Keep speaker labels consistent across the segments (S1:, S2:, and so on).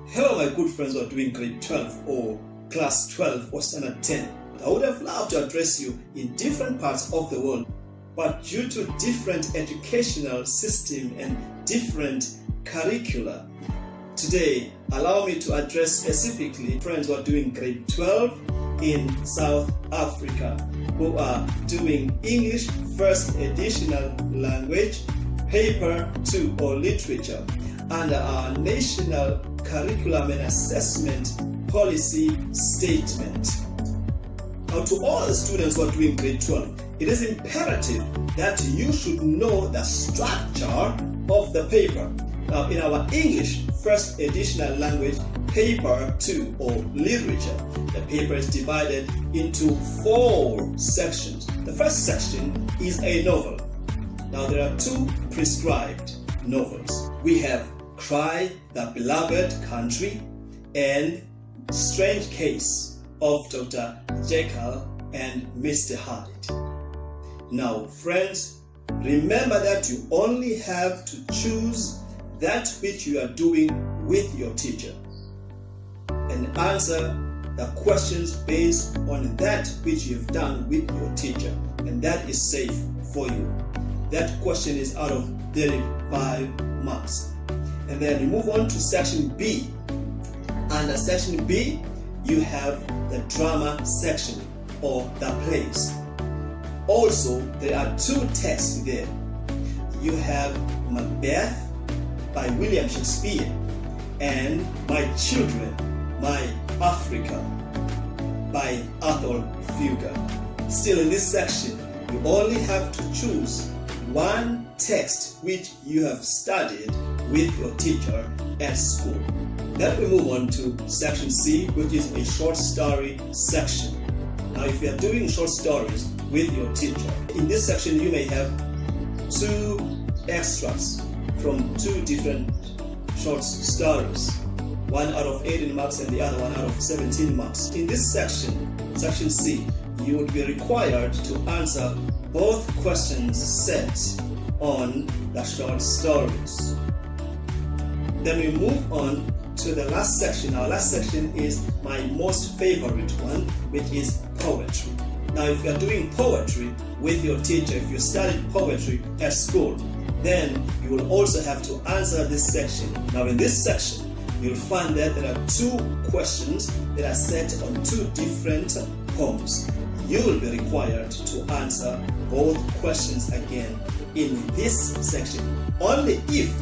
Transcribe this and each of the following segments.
S1: Hello my good friends who are doing grade 12 or class 12 or standard 10. I would have loved to address you in different parts of the world, but due to different educational system and different curricula, today allow me to address specifically friends who are doing grade 12 in South Africa, who are doing English First Additional Language, Paper 2 or Literature, under our National Curriculum and Assessment Policy Statement. Now, to all the students who are doing grade 12, it is imperative that you should know the structure of the paper. Now, in our English First Additional Language, Paper 2 or Literature, the paper is divided into 4 sections. The first section is a novel. Now, there are 2 prescribed novels. We have Cry, the Beloved Country, and Strange Case of Dr. Jekyll and Mr. Hyde. Now, friends, remember that you only have to choose that which you are doing with your teacher and answer the questions based on that which you've done with your teacher, and that is safe for you. That question is out of 35 marks. And then you move on to section B. Under section B, you have the drama section or the plays. Also, there are 2 texts there. You have Macbeth by William Shakespeare and My Children, My Africa by Ethel Fugger. Still in this section, you only have to choose one text which you have studied with your teacher at school. Then we move on to section C, which is a short story section. Now, if you are doing short stories with your teacher, in this section you may have 2 extracts from 2 different short stories, one out of 18 marks and the other one out of 17 marks. In this section, section C, you would be required to answer both questions set on the short stories. Then we move on to the last section. Our last section is my most favorite one, which is poetry. Now, if you are doing poetry with your teacher, if you studied poetry at school, then you will also have to answer this section. Now, in this section, you'll find that there are 2 questions that are set on 2 different poems. You will be required to answer both questions again in this section, only if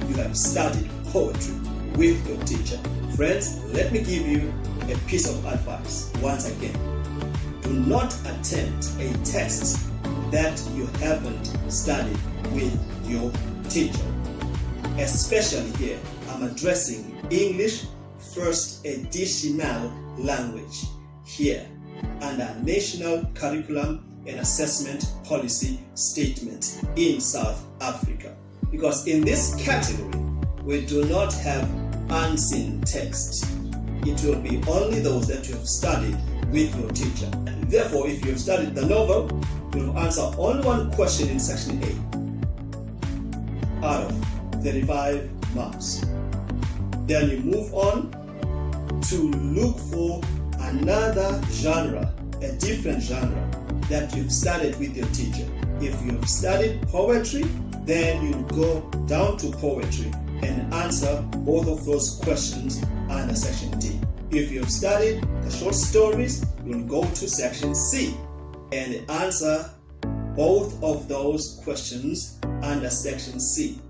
S1: you have studied poetry with your teacher. Friends, let me give you a piece of advice once again. Do not attempt a test that you haven't studied with your teacher. Especially here, I'm addressing English First Additional Language here under National Curriculum and Assessment Policy Statement in South Africa. Because in this category, we do not have unseen text. It will be only those that you have studied with your teacher. Therefore, if you have studied the novel, you will answer only one question in section A out of 35 marks. Then you move on to look for another genre, a different genre that you've studied with your teacher. If you have studied poetry, then you go down to poetry and answer both of those questions under section D. If you have studied the short stories, you'll go to section C and answer both of those questions under section C,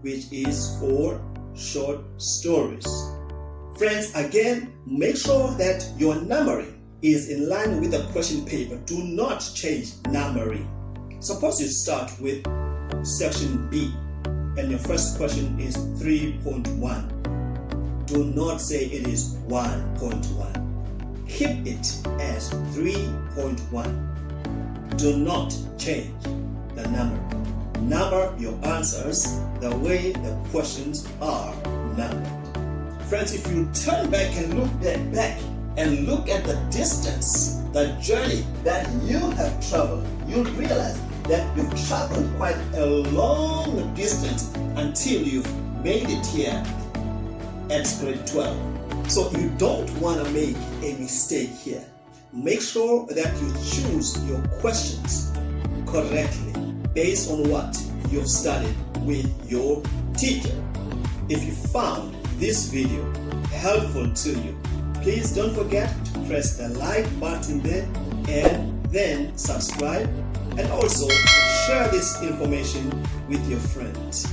S1: which is for short stories. Friends, again, make sure that your numbering is in line with the question paper. Do not change numbering. Suppose you start with section B and your first question is 3.1. Do not say it is 1.1. Keep it as 3.1. Do not change the number. Number your answers the way the questions are numbered. Friends, if you turn back and look at the distance, the journey that you have traveled, you'll realize that you've traveled quite a long distance until you've made it here at grade 12. So you don't want to make a mistake here. Make sure that you choose your questions correctly based on what you've studied with your teacher. If you found this video helpful to you, please don't forget to press the like button there and then subscribe, and also share this information with your friends.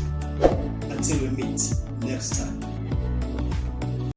S1: Until we meet next time.